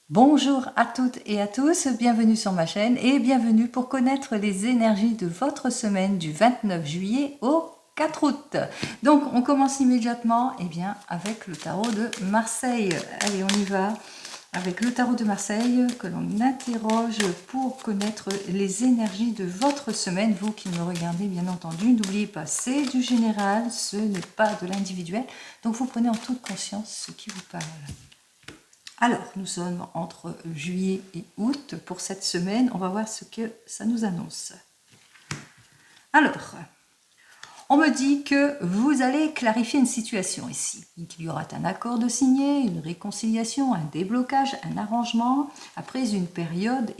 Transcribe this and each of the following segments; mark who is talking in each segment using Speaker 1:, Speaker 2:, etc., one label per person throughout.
Speaker 1: Bonjour à toutes et à tous, bienvenue sur ma chaîne et bienvenue pour connaître les énergies de votre semaine du 29 juillet au 4 août. Donc on commence immédiatement avec le tarot de Marseille. Allez, on y va avec le tarot de Marseille que l'on interroge pour connaître les énergies de votre semaine. Vous qui me regardez bien entendu, n'oubliez pas, c'est du général, ce n'est pas de l'individuel. Donc vous prenez en toute conscience ce qui vous parle. Alors, nous sommes entre juillet et août pour cette semaine. On va voir ce que ça nous annonce. Alors, on me dit que vous allez clarifier une situation ici. Il y aura un accord de signé, une réconciliation, un déblocage, un arrangement, après une période,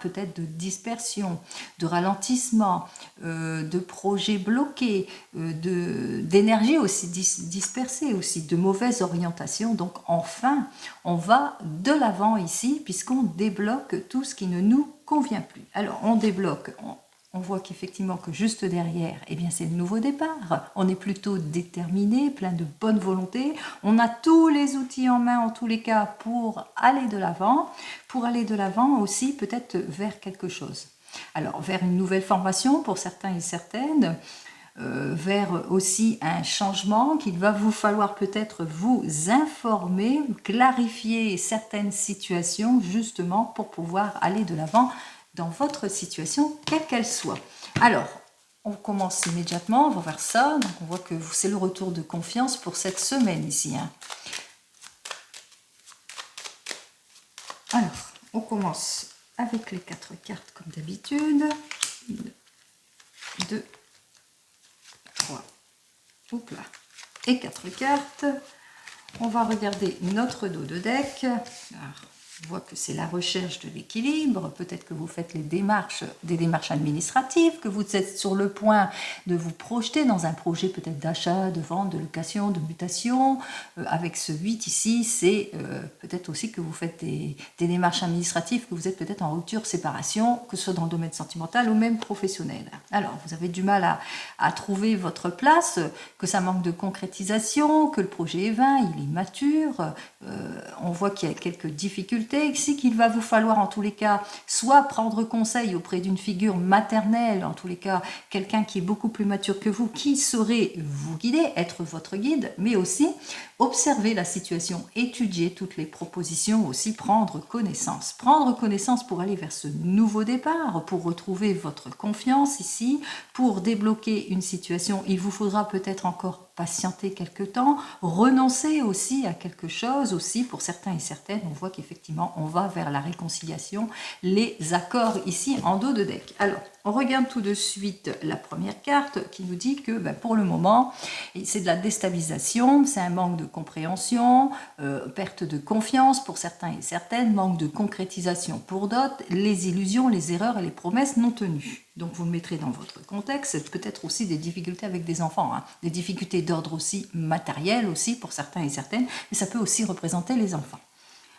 Speaker 1: peut-être de dispersion, de ralentissement, de projets bloqués, d'énergie aussi dispersée, aussi de mauvaise orientation. Donc enfin, on va de l'avant ici, puisqu'on débloque tout ce qui ne nous convient plus. Alors, on débloque... On voit qu'effectivement que juste derrière, c'est le nouveau départ. On est plutôt déterminé, plein de bonne volonté. On a tous les outils en main, en tous les cas, pour aller de l'avant. Pour aller de l'avant aussi, peut-être vers quelque chose. Alors, vers une nouvelle formation pour certains et certaines, vers aussi un changement qu'il va vous falloir peut-être vous informer, clarifier certaines situations, justement, pour pouvoir aller de l'avant dans votre situation, quelle qu'elle soit. Alors, on commence immédiatement, on va voir ça. Donc, on voit que c'est le retour de confiance pour cette semaine ici. Alors, on commence avec les 4 cartes comme d'habitude. 1, 2, 3, hop là, et 4 cartes. On va regarder notre dos de deck. Alors, on voit que c'est la recherche de l'équilibre. Peut-être que vous faites des démarches administratives, que vous êtes sur le point de vous projeter dans un projet peut-être d'achat, de vente, de location, de mutation. Avec ce 8 ici, c'est peut-être aussi que vous faites des démarches administratives, que vous êtes peut-être en rupture, séparation, que ce soit dans le domaine sentimental ou même professionnel. Alors, vous avez du mal à trouver votre place, que ça manque de concrétisation, que le projet est vain, il est mature. On voit qu'il y a quelques difficultés ici, qu'il va vous falloir en tous les cas soit prendre conseil auprès d'une figure maternelle, en tous les cas quelqu'un qui est beaucoup plus mature que vous, qui saurait vous guider, être votre guide, mais aussi observer la situation, étudier toutes les propositions, aussi prendre connaissance pour aller vers ce nouveau départ, pour retrouver votre confiance ici, pour débloquer une situation. Il vous faudra peut-être encore patienter quelque temps, renoncer aussi à quelque chose, aussi pour certains et certaines, on voit qu'effectivement on va vers la réconciliation, les accords ici en dos de deck. Alors, on regarde tout de suite la première carte qui nous dit que pour le moment, c'est de la déstabilisation, c'est un manque de compréhension, perte de confiance pour certains et certaines, manque de concrétisation pour d'autres, les illusions, les erreurs et les promesses non tenues. Donc vous le mettrez dans votre contexte, peut-être aussi des difficultés avec des enfants, des difficultés d'ordre aussi matériel aussi pour certains et certaines, mais ça peut aussi représenter les enfants.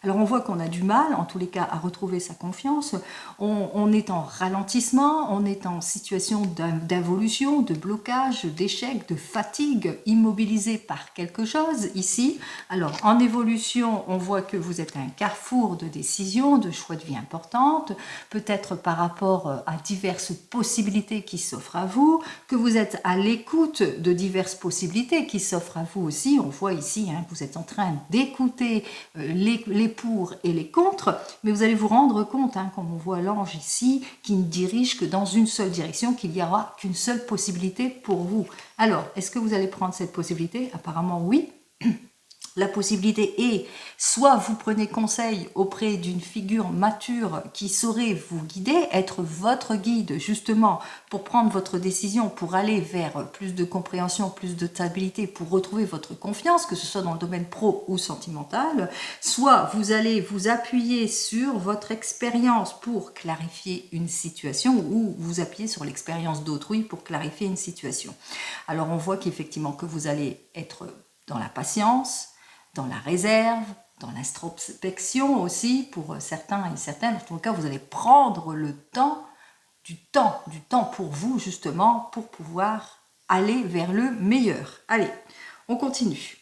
Speaker 1: Alors on voit qu'on a du mal, en tous les cas, à retrouver sa confiance. On est en ralentissement, on est en situation d'involution, de blocage, d'échec, de fatigue, immobilisé par quelque chose ici. Alors en évolution, on voit que vous êtes à un carrefour de décisions, de choix de vie importantes, peut-être par rapport à diverses possibilités qui s'offrent à vous, que vous êtes à l'écoute de diverses possibilités qui s'offrent à vous aussi. On voit ici que vous êtes en train d'écouter les pour et les contre, mais vous allez vous rendre compte, comme on voit l'ange ici, qui ne dirige que dans une seule direction, qu'il n'y aura qu'une seule possibilité pour vous. Alors, est-ce que vous allez prendre cette possibilité? Apparemment oui. La possibilité est, soit vous prenez conseil auprès d'une figure mature qui saurait vous guider, être votre guide justement pour prendre votre décision, pour aller vers plus de compréhension, plus de stabilité, pour retrouver votre confiance, que ce soit dans le domaine pro ou sentimental, soit vous allez vous appuyer sur votre expérience pour clarifier une situation ou vous appuyer sur l'expérience d'autrui pour clarifier une situation. Alors on voit qu'effectivement que vous allez être dans la patience, dans la réserve, dans l'introspection aussi, pour certains et certaines. En tout cas, vous allez prendre le temps, du temps pour vous, justement, pour pouvoir aller vers le meilleur. Allez, on continue.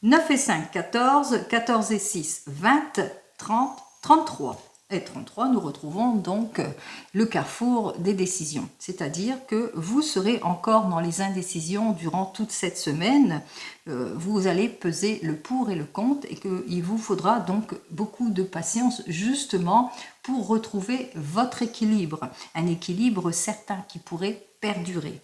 Speaker 1: 9 et 5, 14, 14 et 6, 20, 30, 33. Et 33, nous retrouvons donc le carrefour des décisions. C'est-à-dire que vous serez encore dans les indécisions durant toute cette semaine. Vous allez peser le pour et le contre et qu'il vous faudra donc beaucoup de patience justement pour retrouver votre équilibre. Un équilibre certain qui pourrait perdurer.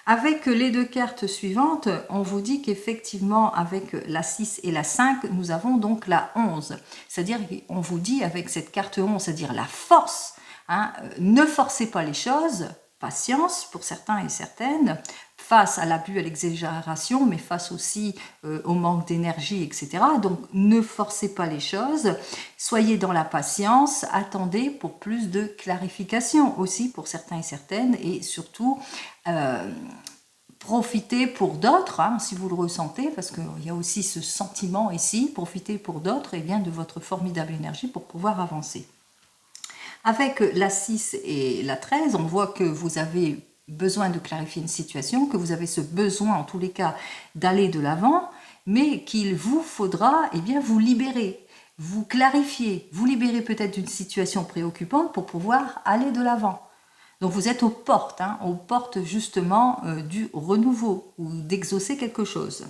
Speaker 1: Avec les deux cartes suivantes, on vous dit qu'effectivement, avec la 6 et la 5, nous avons donc la 11. C'est-à-dire qu'on vous dit avec cette carte 11, c'est-à-dire la force, hein, ne forcez pas les choses, patience pour certains et certaines, face à l'abus, à l'exagération, mais face aussi au manque d'énergie, etc. Donc, ne forcez pas les choses, soyez dans la patience, attendez pour plus de clarification aussi pour certains et certaines, et surtout, profitez pour d'autres, hein, si vous le ressentez, parce qu'il y a aussi ce sentiment ici, profitez pour d'autres et bien de votre formidable énergie pour pouvoir avancer. Avec la 6 et la 13, on voit que vous avez besoin de clarifier une situation, que vous avez ce besoin en tous les cas d'aller de l'avant, mais qu'il vous faudra bien, vous libérer, vous clarifier, vous libérer peut-être d'une situation préoccupante pour pouvoir aller de l'avant. Donc vous êtes aux portes justement du renouveau ou d'exaucer quelque chose.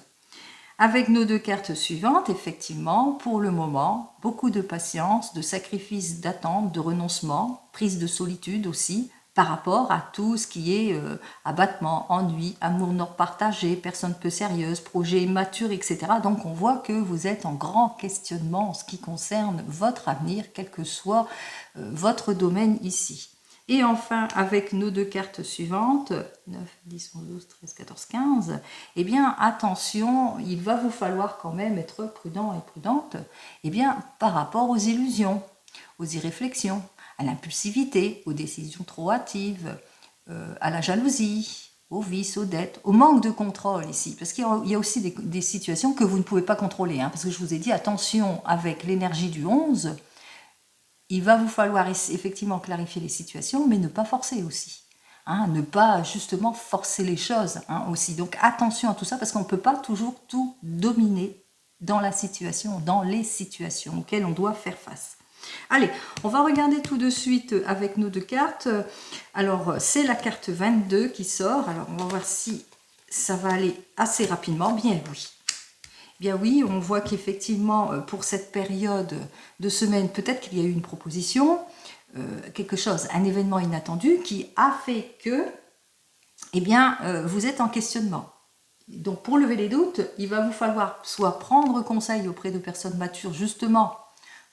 Speaker 1: Avec nos deux cartes suivantes, effectivement, pour le moment, beaucoup de patience, de sacrifice, d'attente, de renoncement, prise de solitude aussi, par rapport à tout ce qui est abattement, ennui, amour non partagé, personne peu sérieuse, projet immature, etc. Donc on voit que vous êtes en grand questionnement en ce qui concerne votre avenir, quel que soit votre domaine ici. Et enfin, avec nos deux cartes suivantes, 9, 10, 11, 12, 13, 14, 15, eh bien, attention, il va vous falloir quand même être prudent et prudente, eh bien, par rapport aux illusions, aux irréflexions, à l'impulsivité, aux décisions trop hâtives, à la jalousie, aux vices, aux dettes, au manque de contrôle ici. Parce qu'il y a aussi des situations que vous ne pouvez pas contrôler, hein, parce que je vous ai dit, attention, avec l'énergie du 11, il va vous falloir effectivement clarifier les situations, mais ne pas forcer aussi. Hein, ne pas justement forcer les choses aussi. Donc attention à tout ça, parce qu'on ne peut pas toujours tout dominer dans la situation, dans les situations auxquelles on doit faire face. Allez, on va regarder tout de suite avec nos deux cartes. Alors, c'est la carte 22 qui sort. Alors, on va voir si ça va aller assez rapidement. Bien oui. Bien oui, on voit qu'effectivement, pour cette période de semaine, peut-être qu'il y a eu une proposition, quelque chose, un événement inattendu qui a fait que, eh bien, vous êtes en questionnement. Donc, pour lever les doutes, il va vous falloir soit prendre conseil auprès de personnes matures, justement,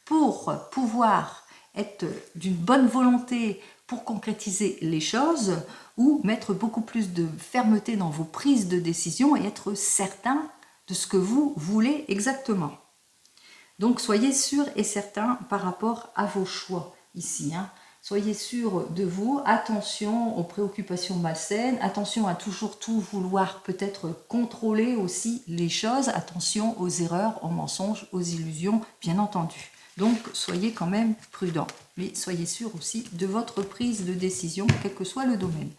Speaker 1: pour pouvoir être d'une bonne volonté pour concrétiser les choses, ou mettre beaucoup plus de fermeté dans vos prises de décision et être certain de ce que vous voulez exactement. Donc soyez sûr et certain par rapport à vos choix ici. Hein. Soyez sûr de vous, attention aux préoccupations malsaines, attention à toujours tout vouloir peut-être contrôler aussi les choses, attention aux erreurs, aux mensonges, aux illusions, bien entendu. Donc soyez quand même prudent, mais soyez sûr aussi de votre prise de décision, quel que soit le domaine.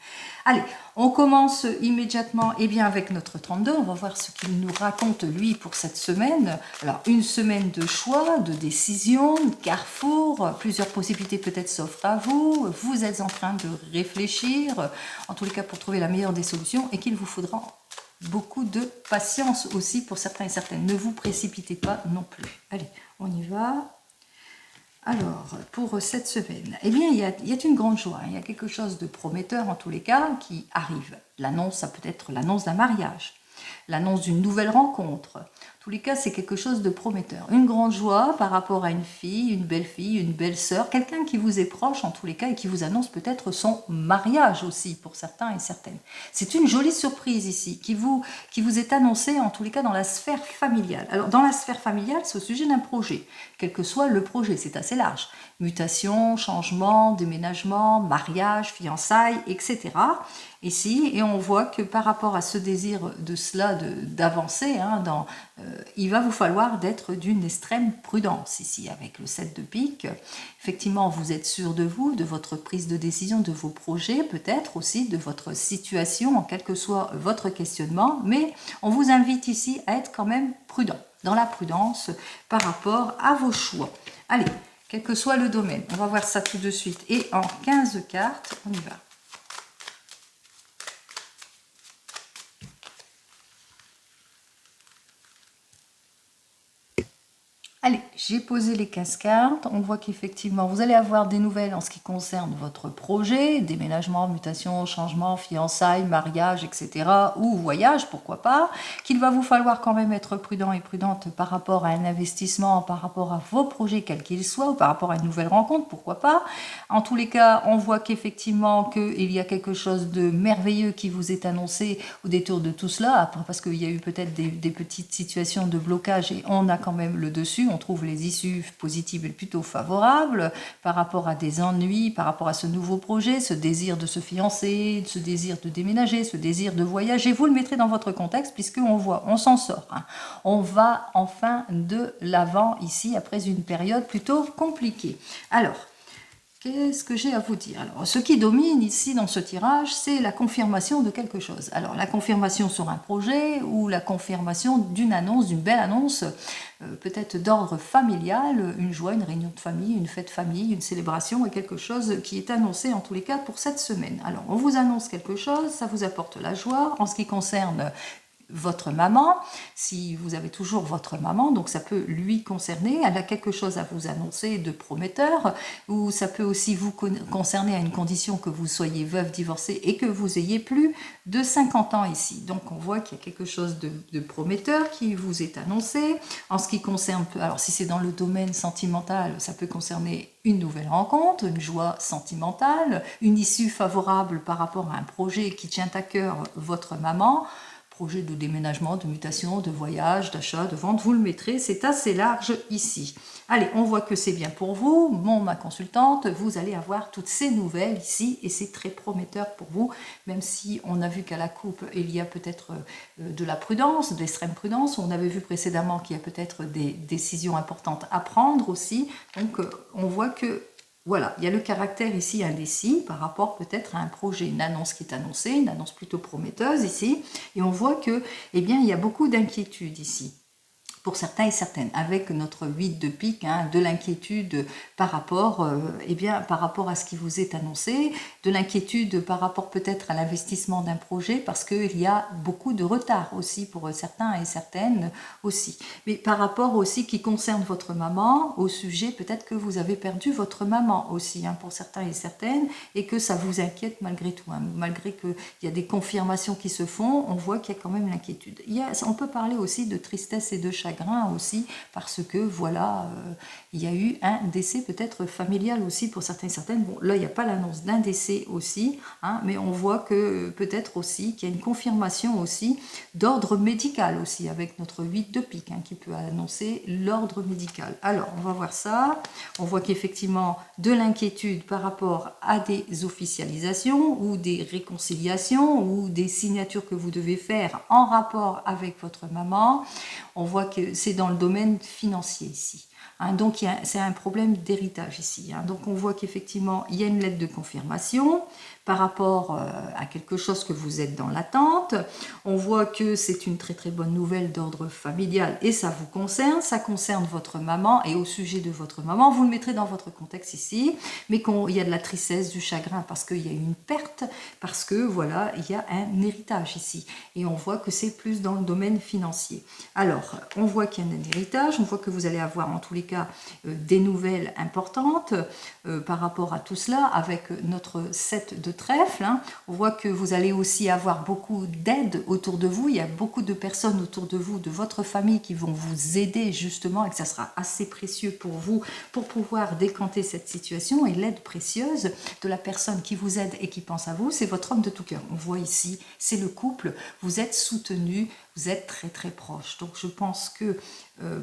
Speaker 1: Allez, on commence immédiatement bien, avec notre 32, on va voir ce qu'il nous raconte lui pour cette semaine. Alors une semaine de choix, de décision, de carrefour, plusieurs possibilités peut-être s'offrent à vous, vous êtes en train de réfléchir, en tous les cas pour trouver la meilleure des solutions et qu'il vous faudra beaucoup de patience aussi pour certains et certaines. Ne vous précipitez pas non plus. Allez, on y va. Alors, pour cette semaine, eh bien, il y a une grande joie, il y a quelque chose de prometteur en tous les cas qui arrive. L'annonce, ça peut être l'annonce d'un mariage, l'annonce d'une nouvelle rencontre. En tous les cas, c'est quelque chose de prometteur. Une grande joie par rapport à une fille, une belle sœur, quelqu'un qui vous est proche en tous les cas et qui vous annonce peut-être son mariage aussi pour certains et certaines. C'est une jolie surprise ici qui vous est annoncée en tous les cas dans la sphère familiale. Alors, dans la sphère familiale, c'est au sujet d'un projet, quel que soit le projet, c'est assez large. Mutation, changement, déménagement, mariage, fiançailles, etc. Ici, et on voit que par rapport à ce désir de cela, d'avancer, il va vous falloir d'être d'une extrême prudence ici, avec le 7 de pique. Effectivement, vous êtes sûr de vous, de votre prise de décision, de vos projets, peut-être aussi de votre situation, quel que soit votre questionnement, mais on vous invite ici à être quand même prudent, dans la prudence par rapport à vos choix. Allez, quel que soit le domaine. On va voir ça tout de suite. Et en 15 cartes, on y va. Allez, j'ai posé les 15 cartes. On voit qu'effectivement, vous allez avoir des nouvelles en ce qui concerne votre projet, déménagement, mutation, changement, fiançailles, mariage, etc. ou voyage, pourquoi pas. Qu'il va vous falloir quand même être prudent et prudente par rapport à un investissement, par rapport à vos projets, quels qu'ils soient, ou par rapport à une nouvelle rencontre, pourquoi pas. En tous les cas, on voit qu'effectivement, qu'il y a quelque chose de merveilleux qui vous est annoncé au détour de tout cela, parce qu'il y a eu peut-être des petites situations de blocage et on a quand même le dessus. On trouve les issues positives et plutôt favorables par rapport à des ennuis, par rapport à ce nouveau projet, ce désir de se fiancer, ce désir de déménager, ce désir de voyager. Vous le mettrez dans votre contexte puisqu'on voit, on s'en sort. Hein. On va enfin de l'avant ici après une période plutôt compliquée. Alors, qu'est-ce que j'ai à vous dire? Alors, ce qui domine ici dans ce tirage, c'est la confirmation de quelque chose. Alors, la confirmation sur un projet ou la confirmation d'une annonce, d'une belle annonce, peut-être d'ordre familial, une joie, une réunion de famille, une fête famille, une célébration et quelque chose qui est annoncé en tous les cas pour cette semaine. Alors, on vous annonce quelque chose, ça vous apporte la joie. En ce qui concerne votre maman, si vous avez toujours votre maman, donc ça peut lui concerner, elle a quelque chose à vous annoncer de prometteur, ou ça peut aussi vous concerner à une condition que vous soyez veuve, divorcée et que vous ayez plus de 50 ans ici. Donc on voit qu'il y a quelque chose de prometteur qui vous est annoncé. En ce qui concerne, alors si c'est dans le domaine sentimental, ça peut concerner une nouvelle rencontre, une joie sentimentale, une issue favorable par rapport à un projet qui tient à cœur votre maman, projet de déménagement, de mutation, de voyage, d'achat, de vente, vous le mettrez, c'est assez large ici. Allez, on voit que c'est bien pour vous, ma consultante, vous allez avoir toutes ces nouvelles ici et c'est très prometteur pour vous, même si on a vu qu'à la coupe, il y a peut-être de la prudence, de l'extrême prudence, on avait vu précédemment qu'il y a peut-être des décisions importantes à prendre aussi, donc on voit que voilà, il y a le caractère ici indécis par rapport peut-être à un projet, une annonce qui est annoncée, une annonce plutôt prometteuse ici, et on voit que, eh bien, il y a beaucoup d'inquiétude ici. Pour certains et certaines, avec notre 8 de pique, hein, de l'inquiétude par rapport, par rapport à ce qui vous est annoncé, de l'inquiétude par rapport peut-être à l'investissement d'un projet, parce qu'il y a beaucoup de retard aussi pour certains et certaines aussi. Mais par rapport aussi qui concerne votre maman, au sujet peut-être que vous avez perdu votre maman aussi, hein, pour certains et certaines, et que ça vous inquiète malgré tout, hein, malgré qu'il y a des confirmations qui se font, on voit qu'il y a quand même l'inquiétude. On peut parler aussi de tristesse et de chagrin aussi, parce que voilà, il y a eu un décès peut-être familial aussi pour certains et certaines. Bon, là, il n'y a pas l'annonce d'un décès aussi, hein, mais on voit que peut-être aussi qu'il y a une confirmation aussi d'ordre médical aussi, avec notre 8 de pique, hein, qui peut annoncer l'ordre médical. Alors, on va voir ça. On voit qu'effectivement, de l'inquiétude par rapport à des officialisations ou des réconciliations ou des signatures que vous devez faire en rapport avec votre maman. On voit que c'est dans le domaine financier ici. Hein, donc c'est un problème d'héritage ici. Hein. Donc on voit qu'effectivement il y a une lettre de confirmation par rapport à quelque chose que vous êtes dans l'attente. On voit que c'est une très très bonne nouvelle d'ordre familial et ça vous concerne. Ça concerne votre maman et au sujet de votre maman, vous le mettrez dans votre contexte ici, mais qu'il y a de la tristesse, du chagrin parce qu'il y a une perte, parce que voilà, il y a un héritage ici. Et on voit que c'est plus dans le domaine financier. Alors, on voit qu'il y a un héritage, on voit que vous allez avoir en tous les cas des nouvelles importantes par rapport à tout cela avec notre 7 de trèfle. Hein. On voit que vous allez aussi avoir beaucoup d'aide autour de vous. Il y a beaucoup de personnes autour de vous, de votre famille qui vont vous aider justement et que ça sera assez précieux pour vous pour pouvoir décanter cette situation. Et l'aide précieuse de la personne qui vous aide et qui pense à vous, c'est votre homme de tout cœur. On voit ici, c'est le couple. Vous êtes soutenu, vous êtes très très proche. Donc je pense que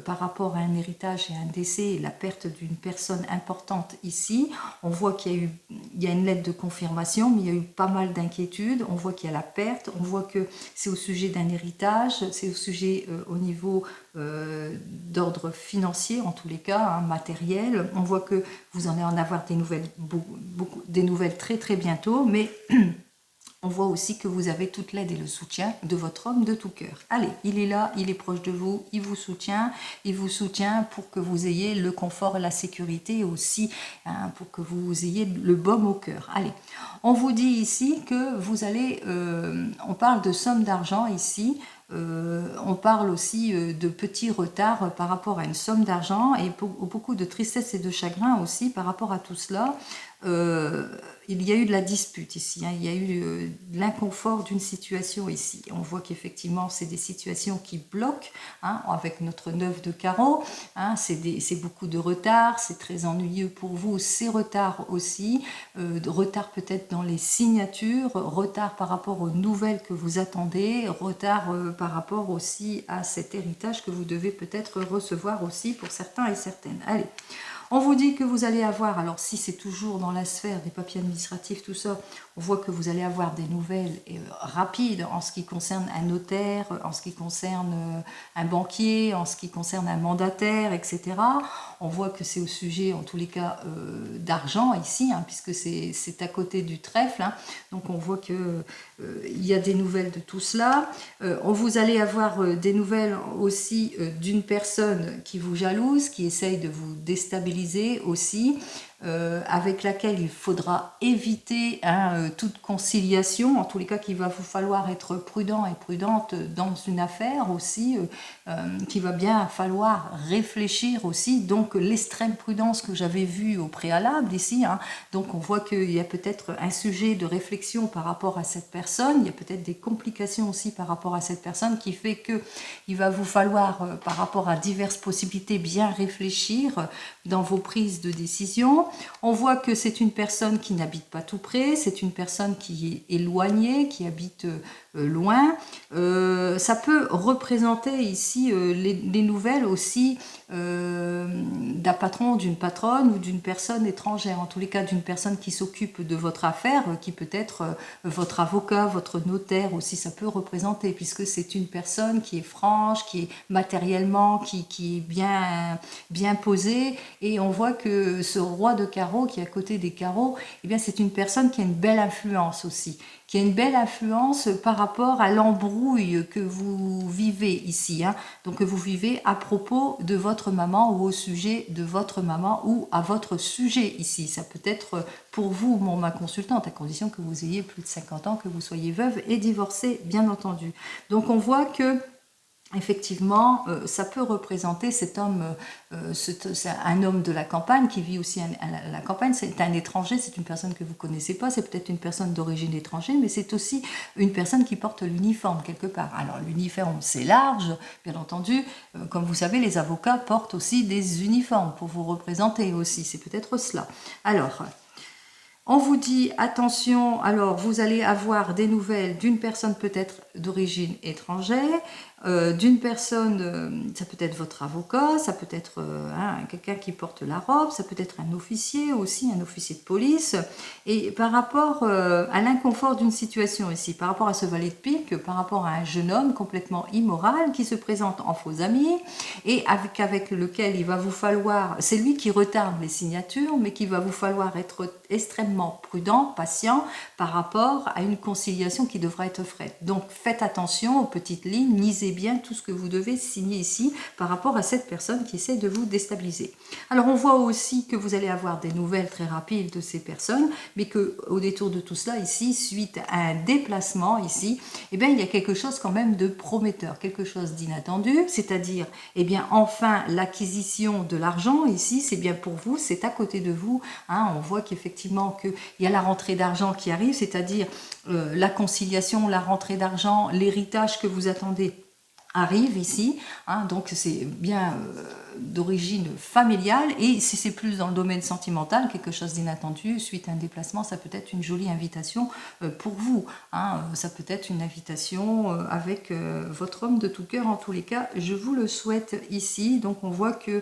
Speaker 1: par rapport à un héritage et un décès, la perte d'une personne importante ici, on voit qu'il y a une lettre de confirmation, mais il y a eu pas mal d'inquiétudes. On voit qu'il y a la perte, on voit que c'est au sujet d'un héritage, c'est au sujet au niveau d'ordre financier, en tous les cas, hein, matériel. On voit que vous en allez en avoir des nouvelles, des nouvelles très très bientôt, mais On voit aussi que vous avez toute l'aide et le soutien de votre homme de tout cœur. Allez, il est là, il est proche de vous, il vous soutient pour que vous ayez le confort et la sécurité aussi, hein, pour que vous ayez le baume au cœur. Allez, on vous dit ici que vous allez, on parle de somme d'argent ici, on parle aussi de petits retards par rapport à une somme d'argent et beaucoup de tristesse et de chagrin aussi par rapport à tout cela. Il y a eu de la dispute ici, hein, il y a eu de l'inconfort d'une situation ici. On voit qu'effectivement, c'est des situations qui bloquent, hein, avec notre 9 de carreau, hein, c'est beaucoup de retard, c'est très ennuyeux pour vous, ces retards aussi, retard peut-être dans les signatures, retard par rapport aux nouvelles que vous attendez, retard par rapport aussi à cet héritage que vous devez peut-être recevoir aussi pour certains et certaines. Allez. On vous dit que vous allez avoir, alors si c'est toujours dans la sphère des papiers administratifs, tout ça, on voit que vous allez avoir des nouvelles rapides en ce qui concerne un notaire, en ce qui concerne un banquier, en ce qui concerne un mandataire, etc. On voit que c'est au sujet, en tous les cas, d'argent ici, hein, puisque c'est à côté du trèfle. Hein. Donc on voit que il y a des nouvelles de tout cela. Vous allez avoir des nouvelles aussi d'une personne qui vous jalouse, qui essaye de vous déstabiliser aussi, avec laquelle il faudra éviter, hein, toute conciliation, en tous les cas qu'il va vous falloir être prudent et prudente dans une affaire aussi, qu'il va bien falloir réfléchir aussi, donc l'extrême prudence que j'avais vue au préalable ici, hein, donc on voit qu'il y a peut-être un sujet de réflexion par rapport à cette personne, il y a peut-être des complications aussi par rapport à cette personne qui fait que il va vous falloir, par rapport à diverses possibilités, bien réfléchir dans vos prises de décision. On voit que c'est une personne qui n'habite pas tout près, c'est une personne qui est éloignée, qui habite loin. Ça peut représenter ici les nouvelles aussi d'un patron, d'une patronne ou d'une personne étrangère, en tous les cas d'une personne qui s'occupe de votre affaire, qui peut être votre avocat, votre notaire aussi, ça peut représenter, puisque c'est une personne qui est franche, qui est matériellement, qui est bien posée, et on voit que ce roi de carreaux qui est à côté des carreaux, eh bien c'est une personne qui a une belle influence aussi, qui a une belle influence par rapport à l'embrouille que vous vivez ici, hein. Donc que vous vivez à propos de votre maman ou au sujet de votre maman ou à votre sujet ici. Ça peut être pour vous, ma consultante, à condition que vous ayez plus de 50 ans, que vous soyez veuve et divorcée, bien entendu. Donc on voit que effectivement, ça peut représenter cet homme, c'est un homme de la campagne qui vit aussi à la campagne, c'est un étranger, c'est une personne que vous ne connaissez pas, c'est peut-être une personne d'origine étrangère, mais c'est aussi une personne qui porte l'uniforme quelque part. Alors l'uniforme, c'est large, bien entendu, comme vous savez, les avocats portent aussi des uniformes pour vous représenter aussi, c'est peut-être cela. Alors, on vous dit, attention, alors vous allez avoir des nouvelles d'une personne peut-être d'origine étrangère, d'une personne, ça peut être votre avocat, ça peut être quelqu'un qui porte la robe, ça peut être un officier aussi, un officier de police. Et par rapport à l'inconfort d'une situation ici, par rapport à ce valet de pique, par rapport à un jeune homme complètement immoral qui se présente en faux ami et avec lequel il va vous falloir, c'est lui qui retarde les signatures, mais qu'il va vous falloir être extrêmement prudent, patient par rapport à une conciliation qui devra être faite. Donc faites attention aux petites lignes, lisez bien tout ce que vous devez signer ici par rapport à cette personne qui essaie de vous déstabiliser. Alors on voit aussi que vous allez avoir des nouvelles très rapides de ces personnes, mais qu'au détour de tout cela ici, suite à un déplacement ici, eh bien il y a quelque chose quand même de prometteur, quelque chose d'inattendu, c'est-à-dire eh bien enfin l'acquisition de l'argent ici, c'est bien pour vous, c'est à côté de vous, hein, on voit qu'effectivement qu'il y a la rentrée d'argent qui arrive, c'est-à-dire la conciliation, la rentrée d'argent, l'héritage que vous attendez arrive ici, hein, donc c'est bien d'origine familiale, et si c'est plus dans le domaine sentimental, quelque chose d'inattendu, suite à un déplacement, ça peut être une jolie invitation pour vous, hein, ça peut être une invitation avec votre homme de tout cœur, en tous les cas, je vous le souhaite ici. Donc on voit que,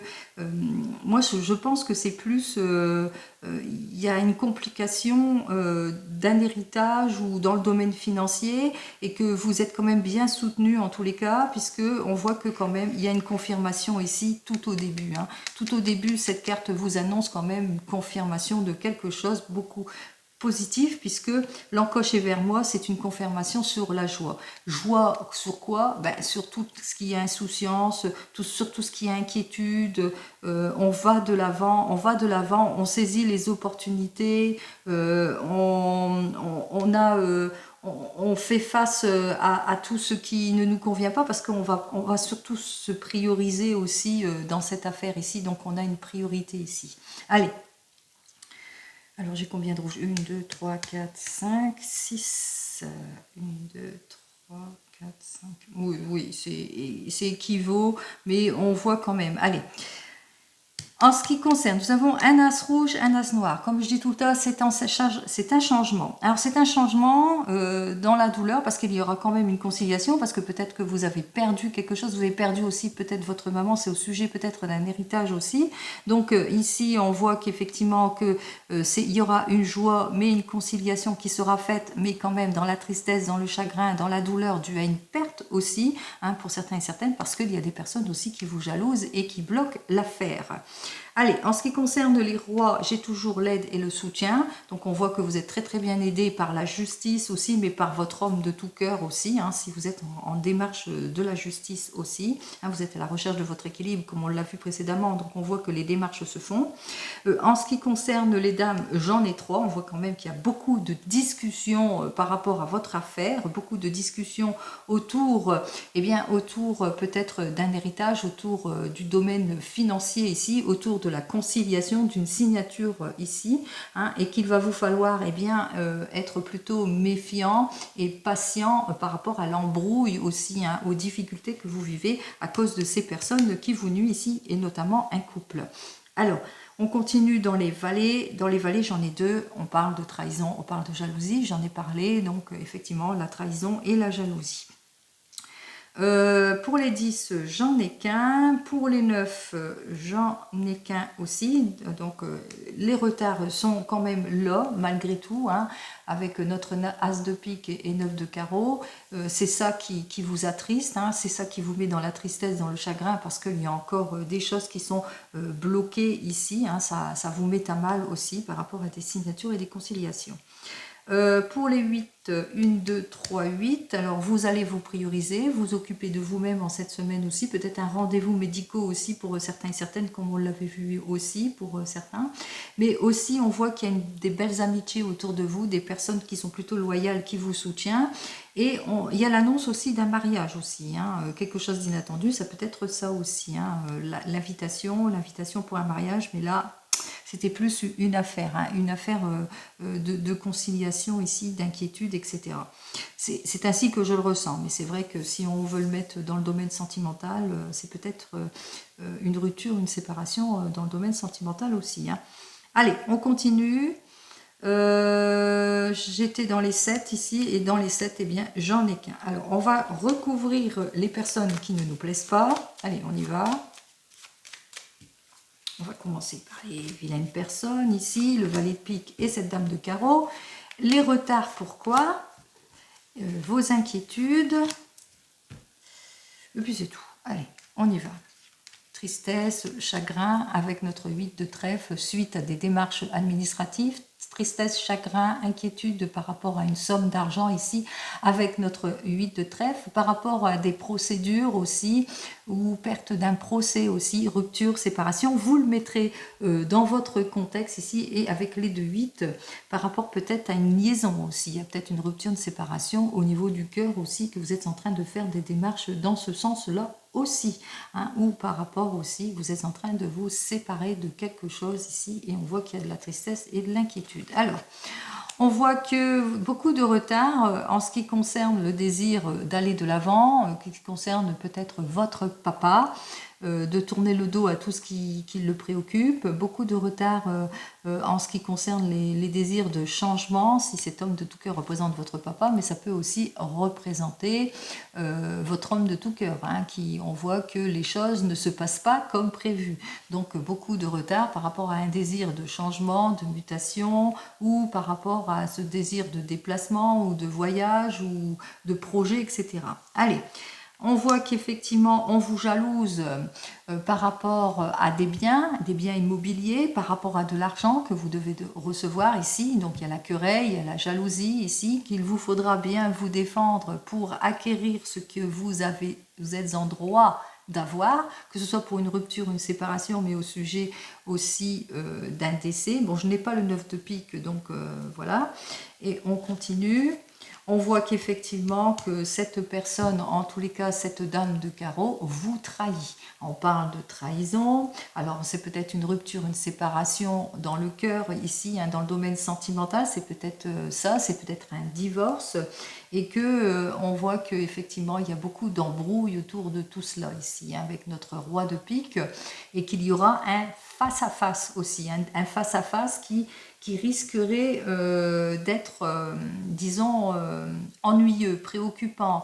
Speaker 1: moi je pense que c'est plus, il y a une complication d'un héritage ou dans le domaine financier, et que vous êtes quand même bien soutenu en tous les cas, puisque on voit que quand même il y a une confirmation ici tout au début, hein. Tout au début, cette carte vous annonce quand même une confirmation de quelque chose beaucoup positif, puisque l'encoche est vers moi, c'est une confirmation sur la joie. Joie sur quoi? Ben, sur tout ce qui est insouciance, sur tout ce qui est inquiétude. On va de l'avant, on saisit les opportunités, on fait face à tout ce qui ne nous convient pas, parce qu'on va surtout se prioriser aussi dans cette affaire ici, donc on a une priorité ici. Allez. Alors j'ai combien de rouges? 1, 2, 3, 4, 5, 6. 1, 2, 3, 4, 5. Oui, oui, c'est équivaut, mais on voit quand même. Allez. En ce qui concerne, nous avons un as rouge, un as noir. Comme je dis tout le temps, c'est un changement. Alors c'est un changement dans la douleur, parce qu'il y aura quand même une conciliation, parce que peut-être que vous avez perdu quelque chose, vous avez perdu aussi peut-être votre maman, c'est au sujet peut-être d'un héritage aussi. Donc ici, on voit qu'effectivement que il y aura une joie, mais une conciliation qui sera faite, mais quand même dans la tristesse, dans le chagrin, dans la douleur due à une perte aussi, hein, pour certains et certaines, parce qu'il y a des personnes aussi qui vous jalousent et qui bloquent l'affaire. Allez, en ce qui concerne les rois, j'ai toujours l'aide et le soutien. Donc on voit que vous êtes très très bien aidé par la justice aussi, mais par votre homme de tout cœur aussi, hein, si vous êtes en démarche de la justice aussi. Hein, vous êtes à la recherche de votre équilibre, comme on l'a vu précédemment, donc on voit que les démarches se font. En ce qui concerne les dames, j'en ai 3. On voit quand même qu'il y a beaucoup de discussions par rapport à votre affaire, beaucoup de discussions autour, autour peut-être d'un héritage, autour du domaine financier ici, autour de la conciliation, d'une signature ici, hein, et qu'il va vous falloir être plutôt méfiant et patient par rapport à l'embrouille aussi, hein, aux difficultés que vous vivez à cause de ces personnes qui vous nuisent ici, et notamment un couple. Alors, on continue dans les vallées. Dans les vallées, j'en ai 2. On parle de trahison, on parle de jalousie. J'en ai parlé, donc effectivement, la trahison et la jalousie. Pour les 10, j'en ai qu'un. Pour les 9, j'en ai qu'un aussi. Donc, les retards sont quand même là, malgré tout, hein, avec notre as de pique et 9 de carreau. C'est ça qui vous attriste, hein, c'est ça qui vous met dans la tristesse, dans le chagrin, parce qu'il y a encore des choses qui sont bloquées ici. Hein, ça vous met à mal aussi par rapport à des signatures et des conciliations. Pour les 8, 1, 2, 3, 8, alors vous allez vous prioriser, vous occuper de vous-même en cette semaine aussi, peut-être un rendez-vous médicaux aussi pour certains et certaines, comme on l'avait vu aussi pour certains, mais aussi on voit qu'il y a des belles amitiés autour de vous, des personnes qui sont plutôt loyales, qui vous soutiennent, et il y a l'annonce aussi d'un mariage aussi, hein, quelque chose d'inattendu, ça peut être ça aussi, hein, l'invitation pour un mariage, mais là, c'était plus une affaire, hein, de conciliation ici, d'inquiétude, etc. C'est ainsi que je le ressens, mais c'est vrai que si on veut le mettre dans le domaine sentimental, c'est peut-être une rupture, une séparation dans le domaine sentimental aussi. Hein. Allez, on continue. J'étais dans les 7 ici, et dans les 7, eh bien, j'en ai qu'un. Alors, on va recouvrir les personnes qui ne nous plaisent pas. Allez, on y va. On va commencer par les vilaines personnes, ici, le valet de pique et cette dame de carreau. Les retards, pourquoi? Vos inquiétudes. Et puis c'est tout. Allez, on y va. Tristesse, chagrin, avec notre 8 de trèfle, suite à des démarches administratives. Tristesse, chagrin, inquiétude par rapport à une somme d'argent ici, avec notre 8 de trèfle, par rapport à des procédures aussi, ou perte d'un procès aussi, rupture, séparation, vous le mettrez dans votre contexte ici, et avec les 2-8, par rapport peut-être à une liaison aussi, il y a peut-être une rupture, de séparation au niveau du cœur aussi, que vous êtes en train de faire des démarches dans ce sens-là aussi, hein, ou par rapport aussi, vous êtes en train de vous séparer de quelque chose ici, et on voit qu'il y a de la tristesse et de l'inquiétude. Alors, on voit que beaucoup de retard en ce qui concerne le désir d'aller de l'avant, qui concerne peut-être votre papa, de tourner le dos à tout ce qui le préoccupe, beaucoup de retard en ce qui concerne les désirs de changement, si cet homme de tout cœur représente votre papa, mais ça peut aussi représenter votre homme de tout cœur, hein, on voit que les choses ne se passent pas comme prévu. Donc beaucoup de retard par rapport à un désir de changement, de mutation, ou par rapport à ce désir de déplacement, ou de voyage, ou de projet, etc. Allez, On voit qu'effectivement, on vous jalouse par rapport à des biens immobiliers, par rapport à de l'argent que vous devez recevoir ici. Donc il y a la querelle, il y a la jalousie ici, qu'il vous faudra bien vous défendre pour acquérir ce que vous êtes en droit d'avoir, que ce soit pour une rupture, une séparation, mais au sujet aussi d'un décès. Bon, je n'ai pas le 9 de pique, donc voilà. Et on continue. On voit qu'effectivement que cette personne, en tous les cas cette dame de carreau, vous trahit. On parle de trahison, alors c'est peut-être une rupture, une séparation dans le cœur ici, hein, dans le domaine sentimental, c'est peut-être ça, c'est peut-être un divorce, et que on voit qu'effectivement il y a beaucoup d'embrouilles autour de tout cela ici, hein, avec notre roi de pique, et qu'il y aura un face-à-face aussi, un face-à-face qui risquerait d'être, disons, ennuyeux, préoccupant,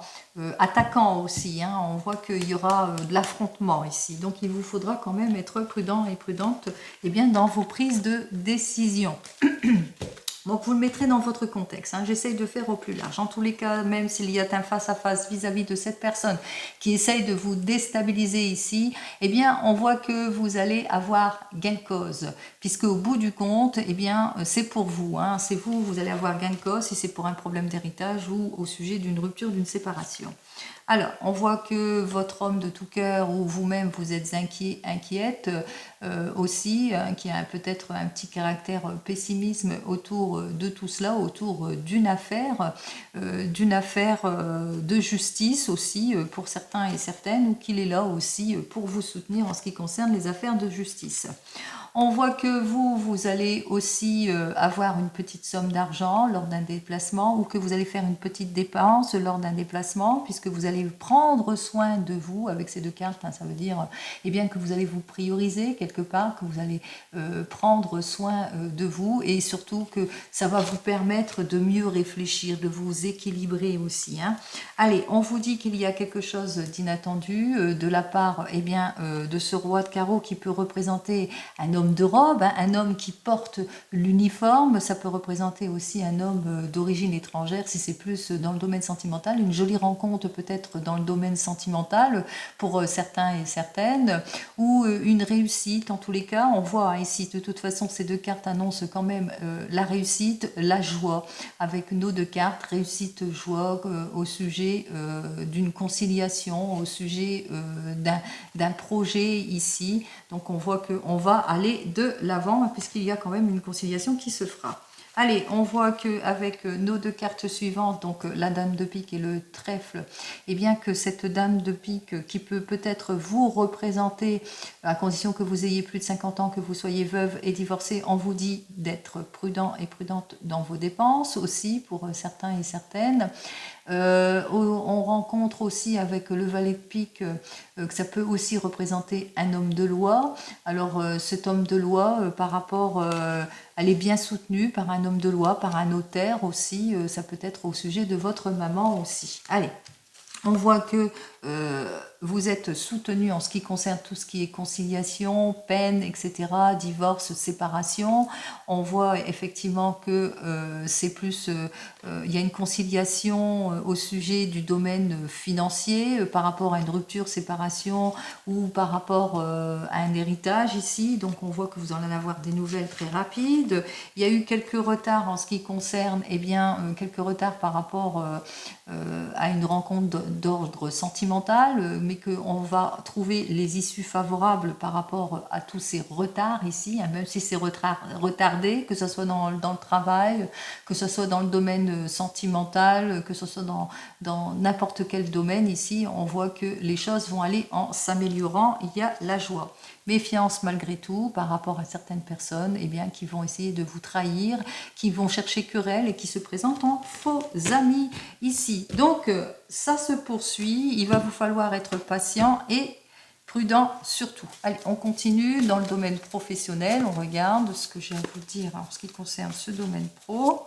Speaker 1: attaquant aussi. Hein. On voit qu'il y aura de l'affrontement ici. Donc il vous faudra quand même être prudent et prudente bien, dans vos prises de décision. Donc vous le mettrez dans votre contexte, hein. J'essaye de faire au plus large. En tous les cas, même s'il y a un face-à-face vis-à-vis de cette personne qui essaye de vous déstabiliser ici, eh bien on voit que vous allez avoir gain de cause, puisque au bout du compte, eh bien c'est pour vous, hein. C'est vous, vous allez avoir gain de cause si c'est pour un problème d'héritage ou au sujet d'une rupture, d'une séparation. Alors, on voit que votre homme de tout cœur ou vous-même, vous êtes inquiète aussi, hein, qui a peut-être un petit caractère pessimisme autour de tout cela, autour d'une affaire de justice aussi pour certains et certaines, ou qu'il est là aussi pour vous soutenir en ce qui concerne les affaires de justice. On voit que vous allez aussi avoir une petite somme d'argent lors d'un déplacement, ou que vous allez faire une petite dépense lors d'un déplacement, puisque vous allez prendre soin de vous avec ces deux cartes, hein. Ça veut dire bien, que vous allez vous prioriser quelque part, que vous allez prendre soin de vous, et surtout que ça va vous permettre de mieux réfléchir, de vous équilibrer aussi, hein. Allez, on vous dit qu'il y a quelque chose d'inattendu de la part de ce roi de carreau qui peut représenter un homme de robe, hein, un homme qui porte l'uniforme. Ça peut représenter aussi un homme d'origine étrangère si c'est plus dans le domaine sentimental, une jolie rencontre peut-être dans le domaine sentimental pour certains et certaines, ou une réussite. En tous les cas, on voit ici de toute façon ces deux cartes annoncent quand même la réussite, la joie, avec nos deux cartes, réussite, joie, au sujet d'une conciliation, au sujet d'un projet ici. Donc on voit qu'on va aller de l'avant puisqu'il y a quand même une conciliation qui se fera. Allez, on voit qu'avec nos deux cartes suivantes, donc la dame de pique et le trèfle, bien que cette dame de pique qui peut peut-être vous représenter, à condition que vous ayez plus de 50 ans, que vous soyez veuve et divorcée, on vous dit d'être prudent et prudente dans vos dépenses aussi pour certains et certaines. On rencontre aussi avec le valet de pique que ça peut aussi représenter un homme de loi. Alors cet homme de loi, par rapport, elle est bien soutenue par un homme de loi, par un notaire aussi. Ça peut être au sujet de votre maman aussi. Allez, on voit que vous êtes soutenu en ce qui concerne tout ce qui est conciliation, peine, etc., divorce, séparation. On voit effectivement que c'est plus, il y a une conciliation au sujet du domaine financier par rapport à une rupture, séparation ou par rapport à un héritage ici. Donc on voit que vous allez en avoir des nouvelles très rapides. Il y a eu quelques retards en ce qui concerne, quelques retards par rapport à une rencontre d'ordre sentimental, mais qu'on va trouver les issues favorables par rapport à tous ces retards ici, hein, même si c'est retardé, que ce soit dans le travail, que ce soit dans le domaine sentimental, que ce soit dans n'importe quel domaine ici, on voit que les choses vont aller en s'améliorant, il y a la joie. Méfiance malgré tout par rapport à certaines personnes qui vont essayer de vous trahir, qui vont chercher querelle et qui se présentent en faux amis ici. Donc ça se poursuit, il va vous falloir être patient et prudent surtout. Allez, on continue dans le domaine professionnel, on regarde ce que j'ai à vous dire en ce qui concerne ce domaine pro.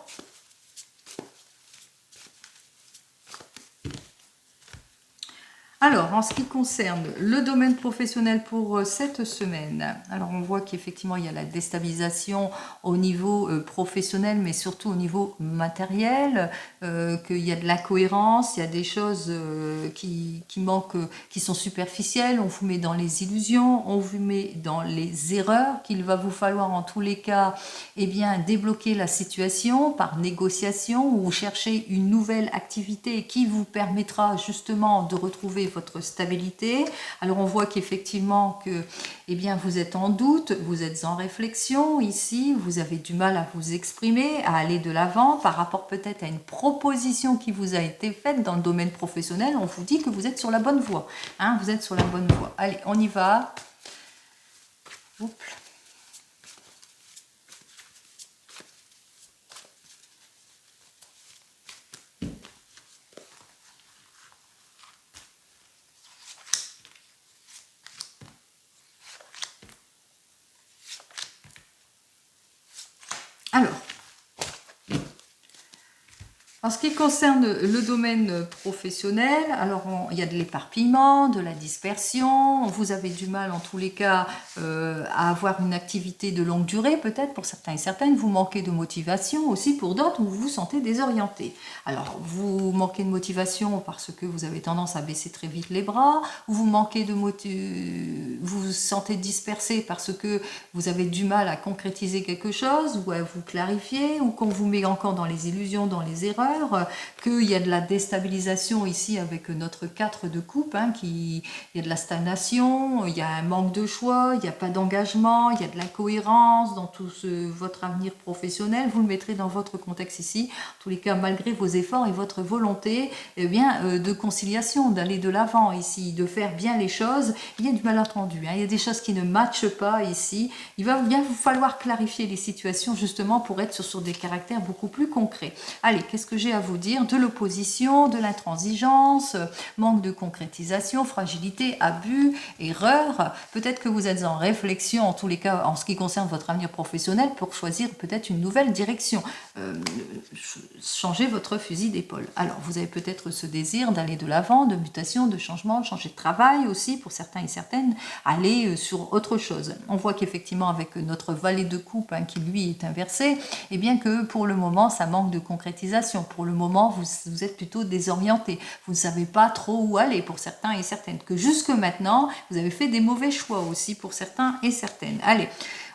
Speaker 1: Alors, en ce qui concerne le domaine professionnel pour cette semaine, alors on voit qu'effectivement il y a la déstabilisation au niveau professionnel, mais surtout au niveau matériel, qu'il y a de l'incohérence, il y a des choses qui manquent, qui sont superficielles, on vous met dans les illusions, on vous met dans les erreurs, qu'il va vous falloir en tous les cas eh bien, débloquer la situation par négociation ou chercher une nouvelle activité qui vous permettra justement de retrouver votre stabilité. Alors on voit qu'effectivement que eh bien, vous êtes en doute, vous êtes en réflexion ici, vous avez du mal à vous exprimer, à aller de l'avant par rapport peut-être à une proposition qui vous a été faite dans le domaine professionnel. On vous dit que vous êtes sur la bonne voie. Hein, vous êtes sur la bonne voie. Allez, on y va. Oups. Alors, en ce qui concerne le domaine professionnel, alors il y a de l'éparpillement, de la dispersion, vous avez du mal en tous les cas à avoir une activité de longue durée peut-être pour certains et certaines, vous manquez de motivation aussi pour d'autres, vous vous sentez désorienté. Alors vous manquez de motivation parce que vous avez tendance à baisser très vite les bras, ou vous manquez de vous vous sentez dispersé parce que vous avez du mal à concrétiser quelque chose ou à vous clarifier, ou qu'on vous met encore dans les illusions, dans les erreurs, qu'il y a de la déstabilisation ici avec notre 4 de coupe, hein, il y a de la stagnation, il y a un manque de choix, il n'y a pas d'engagement, il y a de l'incohérence dans tout votre avenir professionnel. Vous le mettrez dans votre contexte ici, en tous les cas malgré vos efforts et votre volonté eh bien, de conciliation, d'aller de l'avant ici, de faire bien les choses. Il y a du malentendu, hein, il y a des choses qui ne matchent pas ici. Il va bien vous falloir clarifier les situations justement pour être sur des caractères beaucoup plus concrets. Allez, qu'est-ce que j'ai à vous dire? De l'opposition, de l'intransigeance, manque de concrétisation, fragilité, abus, erreur. Peut-être que vous êtes en réflexion, en tous les cas, en ce qui concerne votre avenir professionnel, pour choisir peut-être une nouvelle direction. Changer votre fusil d'épaule. Alors, vous avez peut-être ce désir d'aller de l'avant, de mutation, de changement, de changer de travail aussi, pour certains et certaines, aller sur autre chose. On voit qu'effectivement, avec notre valet de coupe, hein, qui lui est inversé, et bien que pour le moment, ça manque de concrétisation. Pour le moment, vous êtes plutôt désorienté. Vous ne savez pas trop où aller pour certains et certaines. Que jusque maintenant, vous avez fait des mauvais choix aussi pour certains et certaines. Allez.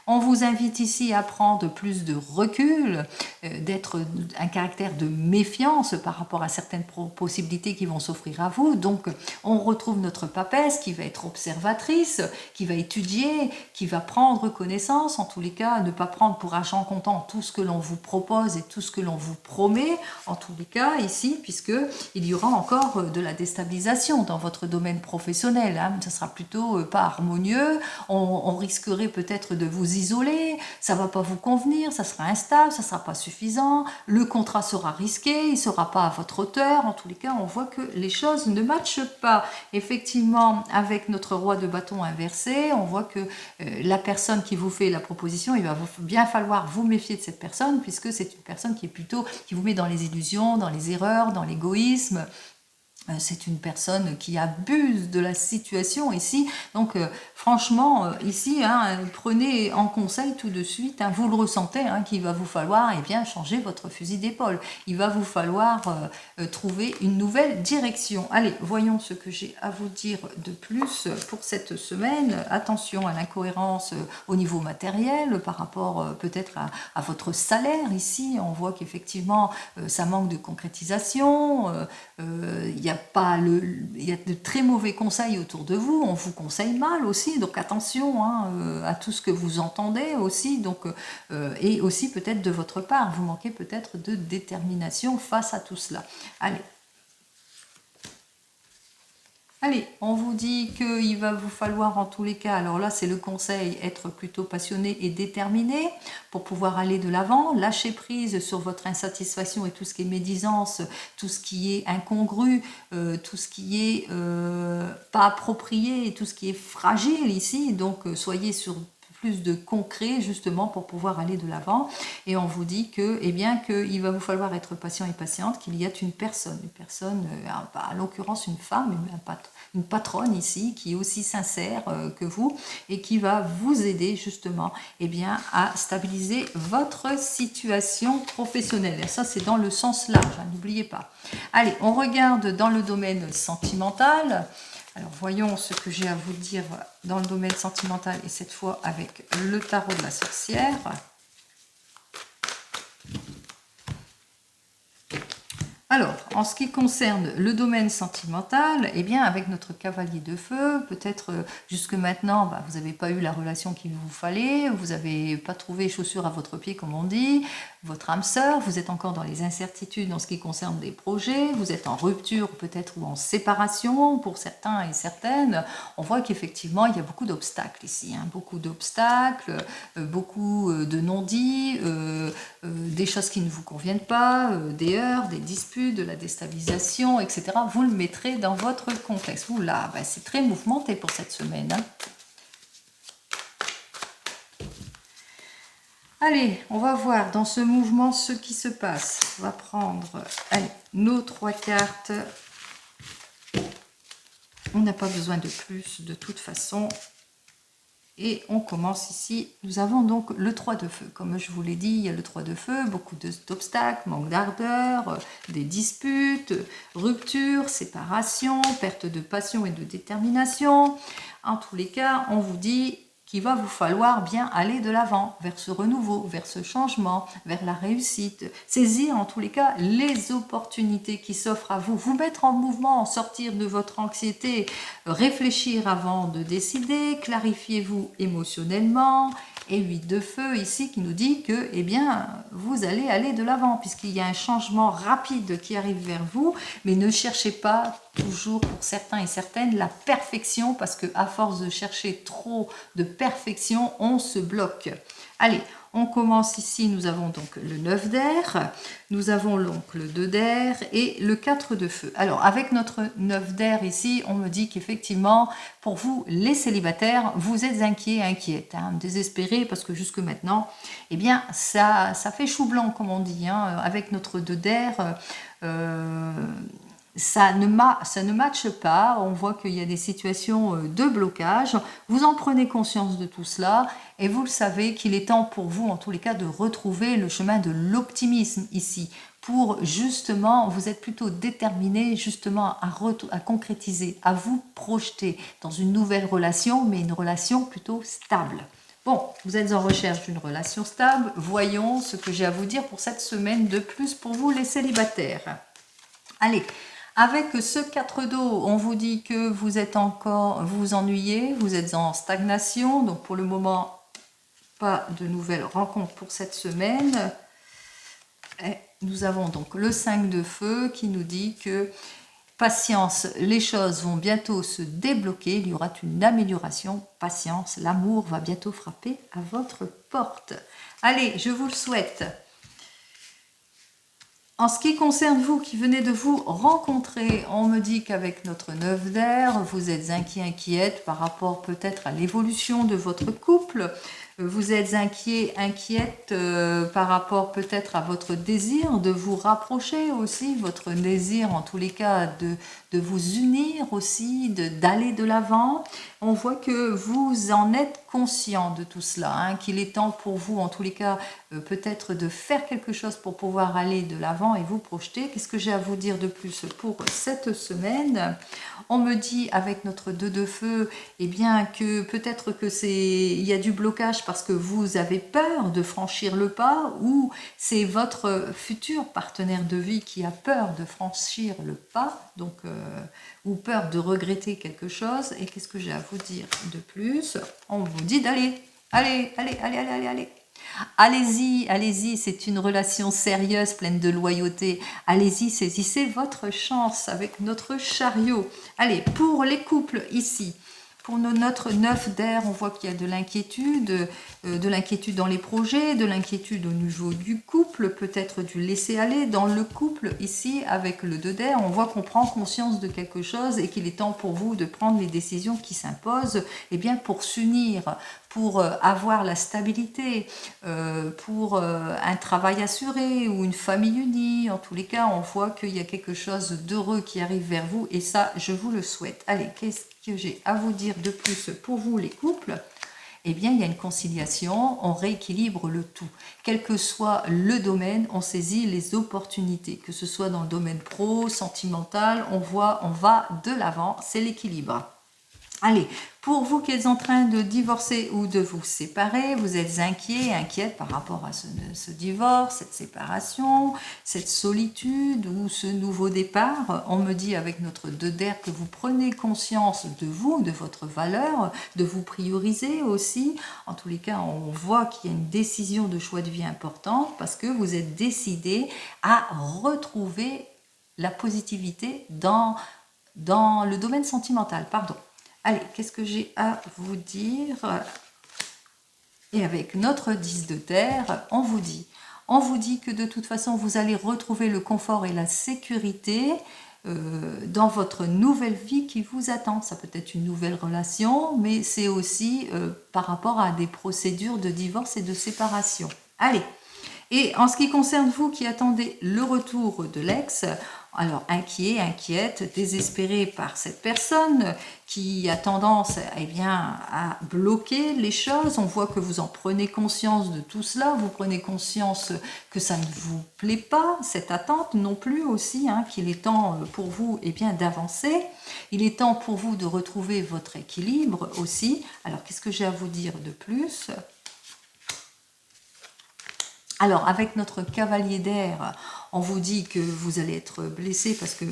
Speaker 1: On vous invite ici à prendre plus de recul, d'être un caractère de méfiance par rapport à certaines possibilités qui vont s'offrir à vous. Donc, on retrouve notre papesse qui va être observatrice, qui va étudier, qui va prendre connaissance, en tous les cas, ne pas prendre pour argent comptant tout ce que l'on vous propose et tout ce que l'on vous promet, en tous les cas, ici, puisqu'il y aura encore de la déstabilisation dans votre domaine professionnel. Hein. Ça sera plutôt pas harmonieux, on risquerait peut-être de vous isolé, ça va pas vous convenir, ça sera instable, ça sera pas suffisant, le contrat sera risqué, il sera pas à votre hauteur. En tous les cas, on voit que les choses ne matchent pas. Effectivement, avec notre roi de bâton inversé, on voit que la personne qui vous fait la proposition, il va bien falloir vous méfier de cette personne, puisque c'est une personne qui est plutôt, qui vous met dans les illusions, dans les erreurs, dans l'égoïsme. C'est une personne qui abuse de la situation ici. Donc, franchement, ici, hein, prenez en conseil tout de suite. Hein, vous le ressentez, hein, qu'il va vous falloir eh bien, changer votre fusil d'épaule. Il va vous falloir trouver une nouvelle direction. Allez, voyons ce que j'ai à vous dire de plus pour cette semaine. Attention à l'incohérence au niveau matériel par rapport peut-être à votre salaire. Ici, on voit qu'effectivement, ça manque de concrétisation. Il y a de très mauvais conseils autour de vous, on vous conseille mal aussi, donc attention hein, à tout ce que vous entendez aussi, donc, et aussi peut-être de votre part, vous manquez peut-être de détermination face à tout cela. Allez, on vous dit qu'il va vous falloir en tous les cas, alors là c'est le conseil, être plutôt passionné et déterminé pour pouvoir aller de l'avant, lâcher prise sur votre insatisfaction et tout ce qui est médisance, tout ce qui est incongru, tout ce qui est pas approprié, tout ce qui est fragile ici, donc soyez plus de concret justement pour pouvoir aller de l'avant. Et on vous dit que, eh bien, qu'il va vous falloir être patient et patiente, qu'il y a une personne, à l'occurrence une femme, une patronne ici, qui est aussi sincère que vous et qui va vous aider justement, eh bien, à stabiliser votre situation professionnelle. Et ça, c'est dans le sens large, hein, n'oubliez pas. Allez, on regarde dans le domaine sentimental. Alors, voyons ce que j'ai à vous dire dans le domaine sentimental, et cette fois avec le tarot de la sorcière. Alors, en ce qui concerne le domaine sentimental, eh bien, avec notre cavalier de feu, peut-être jusque maintenant, vous n'avez pas eu la relation qu'il vous fallait, vous n'avez pas trouvé chaussure à votre pied, comme on dit, votre âme sœur, vous êtes encore dans les incertitudes en ce qui concerne des projets, vous êtes en rupture peut-être ou en séparation pour certains et certaines. On voit qu'effectivement, il y a beaucoup d'obstacles ici, hein, beaucoup d'obstacles, beaucoup de non-dits, des choses qui ne vous conviennent pas, des heurts, des disputes, de la déstabilisation, etc. Vous le mettrez dans votre contexte. Oula, c'est très mouvementé pour cette semaine. Hein. Allez, on va voir dans ce mouvement ce qui se passe. On va prendre nos 3 cartes. On n'a pas besoin de plus de toute façon. Et on commence ici. Nous avons donc le 3 de feu. Comme je vous l'ai dit, il y a le 3 de feu, beaucoup d'obstacles, manque d'ardeur, des disputes, rupture, séparation, perte de passion et de détermination. En tous les cas, on vous dit qu'il va vous falloir bien aller de l'avant, vers ce renouveau, vers ce changement, vers la réussite. Saisir en tous les cas les opportunités qui s'offrent à vous, vous mettre en mouvement, sortir de votre anxiété, réfléchir avant de décider, clarifiez-vous émotionnellement. Et 8 de feu ici qui nous dit que, eh bien, vous allez aller de l'avant puisqu'il y a un changement rapide qui arrive vers vous, mais ne cherchez pas toujours pour certains et certaines la perfection parce que à force de chercher trop de perfection, on se bloque. Allez, on commence ici, nous avons donc le 9 d'air, nous avons donc le 2 d'air et le 4 de feu. Alors, avec notre 9 d'air ici, on me dit qu'effectivement, pour vous, les célibataires, vous êtes inquiets, inquiètes, hein, désespérés, parce que jusque maintenant, eh bien, ça fait chou blanc, comme on dit, hein, avec notre 2 d'air, ça ne matche pas, on voit qu'il y a des situations de blocage, vous en prenez conscience de tout cela et vous le savez qu'il est temps pour vous en tous les cas de retrouver le chemin de l'optimisme ici, pour justement, vous êtes plutôt déterminé justement à concrétiser, à vous projeter dans une nouvelle relation, mais une relation plutôt stable. Bon, vous êtes en recherche d'une relation stable, voyons ce que j'ai à vous dire pour cette semaine de plus pour vous les célibataires. Allez, avec ce 4 d'eau, on vous dit que vous êtes encore, vous vous ennuyez, vous êtes en stagnation, donc pour le moment, pas de nouvelles rencontres pour cette semaine. Et nous avons donc le 5 de feu qui nous dit que patience, les choses vont bientôt se débloquer, il y aura une amélioration, patience, l'amour va bientôt frapper à votre porte. Allez, je vous le souhaite. En ce qui concerne vous qui venez de vous rencontrer, on me dit qu'avec notre 9 d'air, vous êtes inquiet, inquiète par rapport peut-être à l'évolution de votre couple. Vous êtes inquiet, inquiète par rapport peut-être à votre désir de vous rapprocher aussi, votre désir en tous les cas de vous unir aussi, d'aller de l'avant. On voit que vous en êtes conscient de tout cela, hein, qu'il est temps pour vous en tous les cas peut-être de faire quelque chose pour pouvoir aller de l'avant et vous projeter. Qu'est-ce que j'ai à vous dire de plus pour cette semaine? On me dit avec notre 2 de feu, eh bien que peut-être que il y a du blocage parce que vous avez peur de franchir le pas ou c'est votre futur partenaire de vie qui a peur de franchir le pas, donc ou peur de regretter quelque chose. Et qu'est-ce que j'ai à vous dire de plus? On vous dit d'aller, allez. Allez-y, allez-y, c'est une relation sérieuse, pleine de loyauté. Allez-y, saisissez votre chance avec notre chariot. Allez, pour les couples ici, pour notre 9 d'air, on voit qu'il y a de l'inquiétude dans les projets, de l'inquiétude au niveau du couple, peut-être du laisser-aller dans le couple. Ici, avec le 2 d'air, on voit qu'on prend conscience de quelque chose et qu'il est temps pour vous de prendre les décisions qui s'imposent, eh bien, pour s'unir, pour avoir la stabilité, pour un travail assuré ou une famille unie. En tous les cas, on voit qu'il y a quelque chose d'heureux qui arrive vers vous et ça, je vous le souhaite. Allez, qu'est-ce que j'ai à vous dire de plus pour vous les couples? Eh bien, il y a une conciliation, on rééquilibre le tout. Quel que soit le domaine, on saisit les opportunités, que ce soit dans le domaine pro, sentimental, on va de l'avant, c'est l'équilibre. Allez, pour vous qui êtes en train de divorcer ou de vous séparer, vous êtes inquiet, inquiète par rapport à ce divorce, cette séparation, cette solitude ou ce nouveau départ. On me dit avec notre 2 d'air que vous prenez conscience de vous, de votre valeur, de vous prioriser aussi. En tous les cas, on voit qu'il y a une décision de choix de vie importante parce que vous êtes décidé à retrouver la positivité dans le domaine sentimental. Pardon. Allez, qu'est-ce que j'ai à vous dire? Et avec notre 10 de terre, on vous dit que de toute façon, vous allez retrouver le confort et la sécurité dans votre nouvelle vie qui vous attend. Ça peut être une nouvelle relation, mais c'est aussi par rapport à des procédures de divorce et de séparation. Allez, et en ce qui concerne vous qui attendez le retour de l'ex, alors inquiet, inquiète, désespéré par cette personne qui a tendance à bloquer les choses. On voit que vous en prenez conscience de tout cela, vous prenez conscience que ça ne vous plaît pas, cette attente non plus aussi, qu'il est temps pour vous d'avancer. Il est temps pour vous de retrouver votre équilibre aussi. Alors qu'est-ce que j'ai à vous dire de plus ? Alors, avec notre cavalier d'air, on vous dit que vous allez être blessé parce que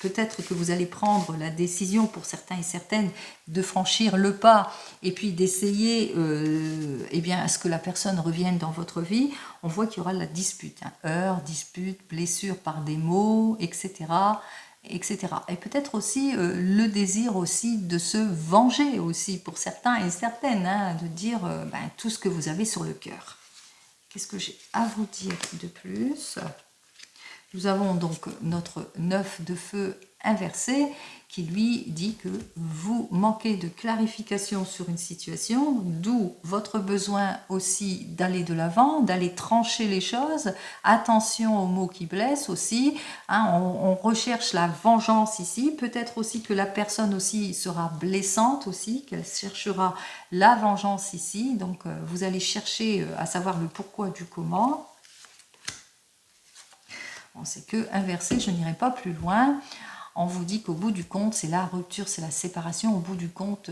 Speaker 1: peut-être que vous allez prendre la décision pour certains et certaines de franchir le pas et puis d'essayer à ce que la personne revienne dans votre vie. On voit qu'il y aura la dispute, heurts, dispute, blessure par des mots, etc. etc. Et peut-être aussi le désir aussi de se venger aussi pour certains et certaines, de dire tout ce que vous avez sur le cœur. Qu'est-ce que j'ai à vous dire de plus? Nous avons donc notre 9 de feu inversé qui lui dit que vous manquez de clarification sur une situation, d'où votre besoin aussi d'aller de l'avant, d'aller trancher les choses. Attention aux mots qui blessent aussi. On recherche la vengeance ici. Peut-être aussi que la personne aussi sera blessante aussi, qu'elle cherchera la vengeance ici. Donc vous allez chercher à savoir le pourquoi du comment. Bon, c'est que inversé, je n'irai pas plus loin. On vous dit qu'au bout du compte, c'est la rupture, c'est la séparation. Au bout du compte,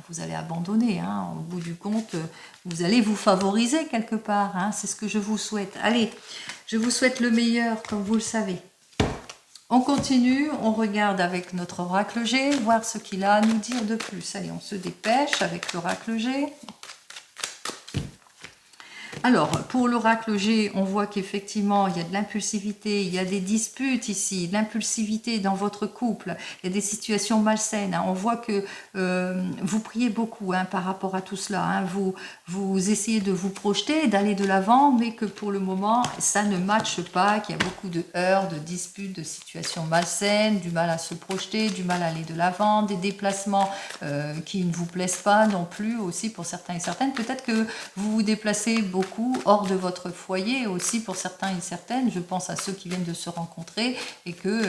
Speaker 1: vous allez abandonner. Au bout du compte, vous allez vous favoriser quelque part. C'est ce que je vous souhaite. Allez, je vous souhaite le meilleur, comme vous le savez. On continue, on regarde avec notre oracle G, voir ce qu'il a à nous dire de plus. Allez, on se dépêche avec l'oracle G. Alors, pour l'oracle G, on voit qu'effectivement, il y a de l'impulsivité, il y a des disputes ici, de l'impulsivité dans votre couple, il y a des situations malsaines. On voit que vous priez beaucoup par rapport à tout cela. Vous essayez de vous projeter, d'aller de l'avant, mais que pour le moment, ça ne matche pas, qu'il y a beaucoup de heurts, de disputes, de situations malsaines, du mal à se projeter, du mal à aller de l'avant, des déplacements qui ne vous plaisent pas non plus aussi pour certains et certaines. Peut-être que vous vous déplacez beaucoup hors de votre foyer aussi pour certains et certaines. Je pense à ceux qui viennent de se rencontrer et que,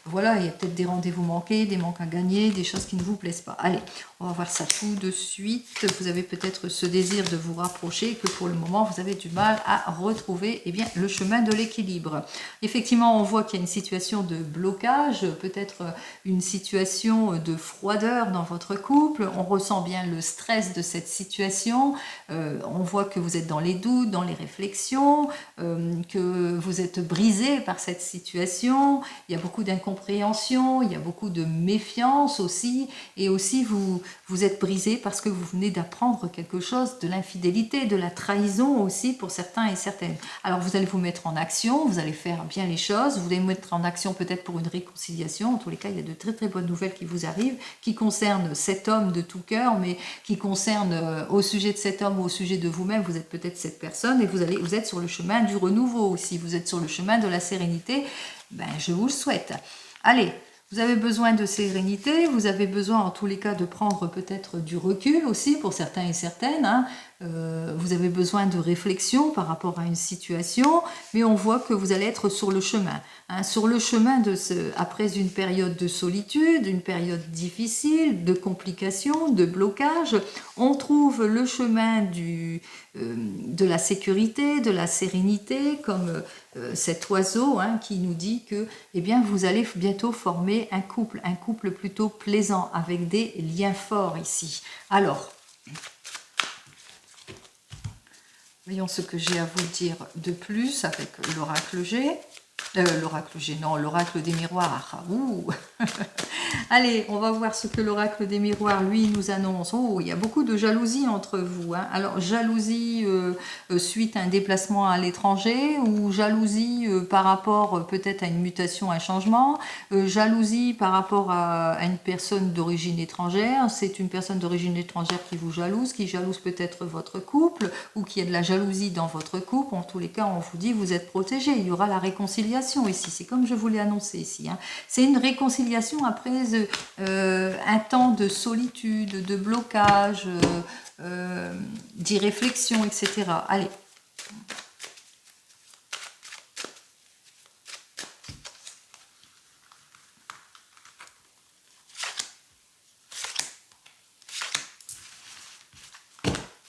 Speaker 1: voilà, il y a peut-être des rendez-vous manqués, des manques à gagner, des choses qui ne vous plaisent pas. Allez, on va voir ça tout de suite. Vous avez peut-être ce désir de vous rapprocher et que pour le moment, vous avez du mal à retrouver le chemin de l'équilibre. Effectivement, on voit qu'il y a une situation de blocage, peut-être une situation de froideur dans votre couple. On ressent bien le stress de cette situation. On voit que vous êtes dans les doutes, dans les réflexions, que vous êtes brisé par cette situation. Il y a beaucoup d'incompréhension, il y a beaucoup de méfiance aussi. Et aussi, vous êtes brisé parce que vous venez d'apprendre quelque chose, de l'infidélité, de la trahison aussi pour certains et certaines. Alors, vous allez vous mettre en action, vous allez faire bien les choses, vous allez vous mettre en action peut-être pour une réconciliation. En tous les cas, il y a de très très bonnes nouvelles qui vous arrivent, qui concernent cet homme de tout cœur, mais qui concernent au sujet de cet homme, au sujet de vous-même, vous êtes peut-être cette personne et vous êtes sur le chemin du renouveau aussi, vous êtes sur le chemin de la sérénité, je vous le souhaite. Allez, Vous avez besoin de sérénité, vous avez besoin en tous les cas de prendre peut-être du recul aussi pour certains et certaines. Hein. Vous avez besoin de réflexion par rapport à une situation, mais on voit que vous allez être sur le chemin. Hein, sur le chemin après une période de solitude, une période difficile, de complications, de blocage, on trouve le chemin de la sécurité, de la sérénité, comme cet oiseau hein, qui nous dit que eh bien, vous allez bientôt former un couple plutôt plaisant, avec des liens forts ici. Alors, voyons ce que j'ai à vous dire de plus avec l'oracle G. L'oracle G, non, l'oracle des miroirs. Ouh. Allez, on va voir ce que l'oracle des miroirs, lui, nous annonce. Oh, il y a beaucoup de jalousie entre vous. Hein. Alors, jalousie suite à un déplacement à l'étranger, ou jalousie par rapport peut-être à une mutation, un changement, jalousie par rapport à une personne d'origine étrangère. C'est une personne d'origine étrangère qui jalouse peut-être votre couple, ou qui a de la jalousie dans votre couple. En tous les cas, on vous dit, vous êtes protégés. Il y aura la réconciliation ici, c'est comme je vous l'ai annoncé ici. Hein. C'est une réconciliation après un temps de solitude, de blocage, d'irréflexion, etc. Allez.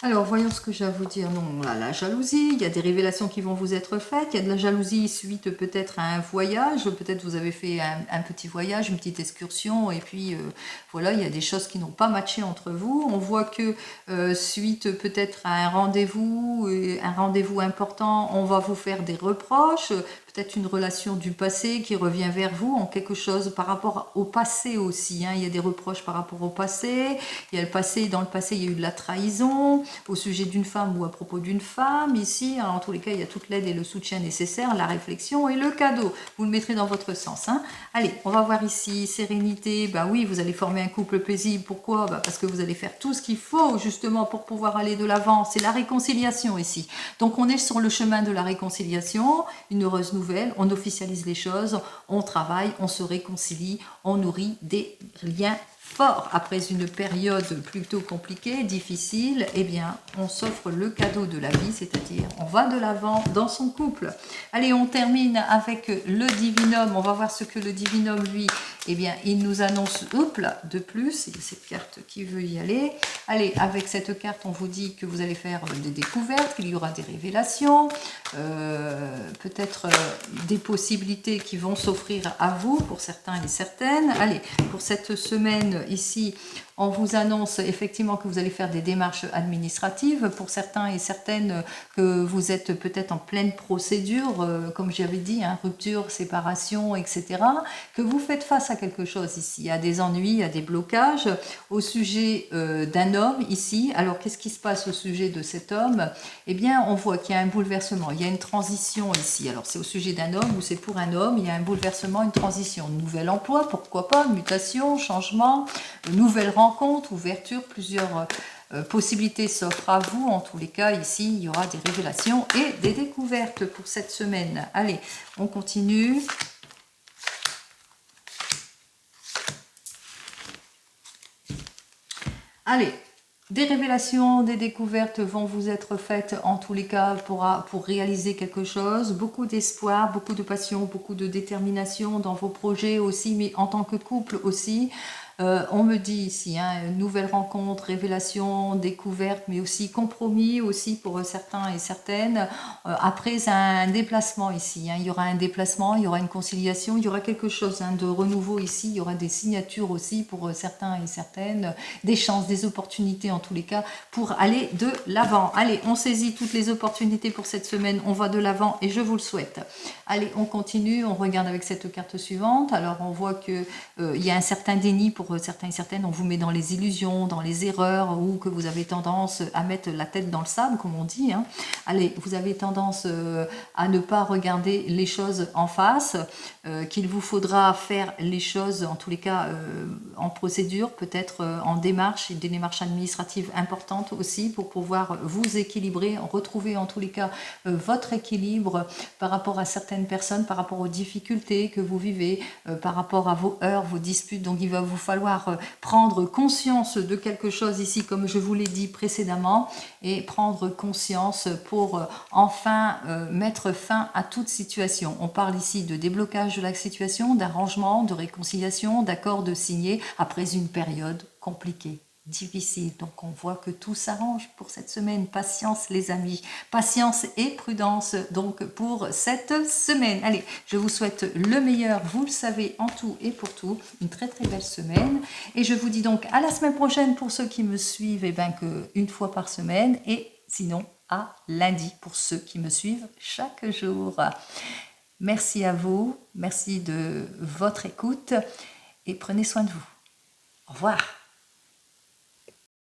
Speaker 1: Alors, voyons ce que j'ai à vous dire. Non, là, la jalousie, il y a des révélations qui vont vous être faites. Il y a de la jalousie suite peut-être à un voyage. Peut-être vous avez fait un petit voyage, une petite excursion. Et puis, voilà, il y a des choses qui n'ont pas matché entre vous. On voit que suite peut-être à un rendez-vous important, on va vous faire des reproches. Peut-être une relation du passé qui revient vers vous en quelque chose par rapport au passé aussi. Hein. Il y a des reproches par rapport au passé. Il y a le passé, dans le passé, il y a eu de la trahison au sujet d'une femme ou à propos d'une femme. Ici, en tous les cas, il y a toute l'aide et le soutien nécessaire, la réflexion et le cadeau. Vous le mettrez dans votre sens. Hein. Allez, on va voir ici, sérénité. Ben oui, vous allez former un couple paisible. Pourquoi? Ben parce que vous allez faire tout ce qu'il faut justement pour pouvoir aller de l'avant. C'est la réconciliation ici. Donc, on est sur le chemin de la réconciliation, une heureuse nouvelle. On officialise les choses, on travaille, on se réconcilie, on nourrit des liens forts. Après une période plutôt compliquée, difficile, eh bien, on s'offre le cadeau de la vie, c'est-à-dire on va de l'avant dans son couple. Allez, on termine avec le divinum. On va voir ce que le divinum, lui, eh bien, il nous annonce, hop là, de plus. Il y a cette carte qui veut y aller. Allez, avec cette carte, on vous dit que vous allez faire des découvertes, qu'il y aura des révélations, peut-être des possibilités qui vont s'offrir à vous pour certains et certaines. Allez, pour cette semaine ici, on vous annonce effectivement que vous allez faire des démarches administratives. Pour certains et certaines, que vous êtes peut-être en pleine procédure, comme j'avais dit, hein, rupture, séparation, etc. Que vous faites face à quelque chose ici. Il y a des ennuis, il y a des blocages. Au sujet d'un homme ici, alors qu'est-ce qui se passe au sujet de cet homme? Eh bien, on voit qu'il y a un bouleversement, il y a une transition ici. Alors, c'est au sujet d'un homme ou c'est pour un homme, il y a un bouleversement, une transition. Nouvel emploi, pourquoi pas, mutation, changement, nouvelle rencontre, ouverture, plusieurs possibilités s'offrent à vous. En tous les cas, ici, il y aura des révélations et des découvertes pour cette semaine. Allez, on continue. Allez, des révélations, des découvertes vont vous être faites en tous les cas pour réaliser quelque chose. Beaucoup d'espoir, beaucoup de passion, beaucoup de détermination dans vos projets aussi, mais en tant que couple aussi. On me dit ici, hein, nouvelle rencontre, révélation, découverte, mais aussi compromis aussi pour certains et certaines. Après un déplacement ici, hein, il y aura un déplacement, il y aura une conciliation, il y aura quelque chose hein, de renouveau ici, il y aura des signatures aussi pour certains et certaines, des chances, des opportunités en tous les cas pour aller de l'avant. Allez, on saisit toutes les opportunités pour cette semaine, on va de l'avant et je vous le souhaite. Allez, on continue, on regarde avec cette carte suivante. Alors on voit que il y a un certain déni pour pour certains et certaines, on vous met dans les illusions, dans les erreurs, ou que vous avez tendance à mettre la tête dans le sable, comme on dit. Hein. Allez, vous avez tendance à ne pas regarder les choses en face, qu'il vous faudra faire les choses, en tous les cas, en procédure, peut-être en démarche, des démarches administratives importantes aussi, pour pouvoir vous équilibrer, retrouver en tous les cas votre équilibre par rapport à certaines personnes, par rapport aux difficultés que vous vivez, par rapport à vos heurts, vos disputes. Donc il va vous falloir prendre conscience de quelque chose ici, comme je vous l'ai dit précédemment, et prendre conscience pour enfin mettre fin à toute situation. On parle ici de déblocage de la situation, d'arrangement, de réconciliation, d'accord de signer après une période compliquée, difficile. Donc on voit que tout s'arrange pour cette semaine. Patience les amis, patience et prudence donc pour cette semaine. Allez, je vous souhaite le meilleur, vous le savez, en tout et pour tout, une très très belle semaine, et je vous dis donc à la semaine prochaine pour ceux qui me suivent, et bien que une fois par semaine, et sinon à lundi pour ceux qui me suivent chaque jour. Merci à vous, merci de votre écoute et prenez soin de vous. Au revoir.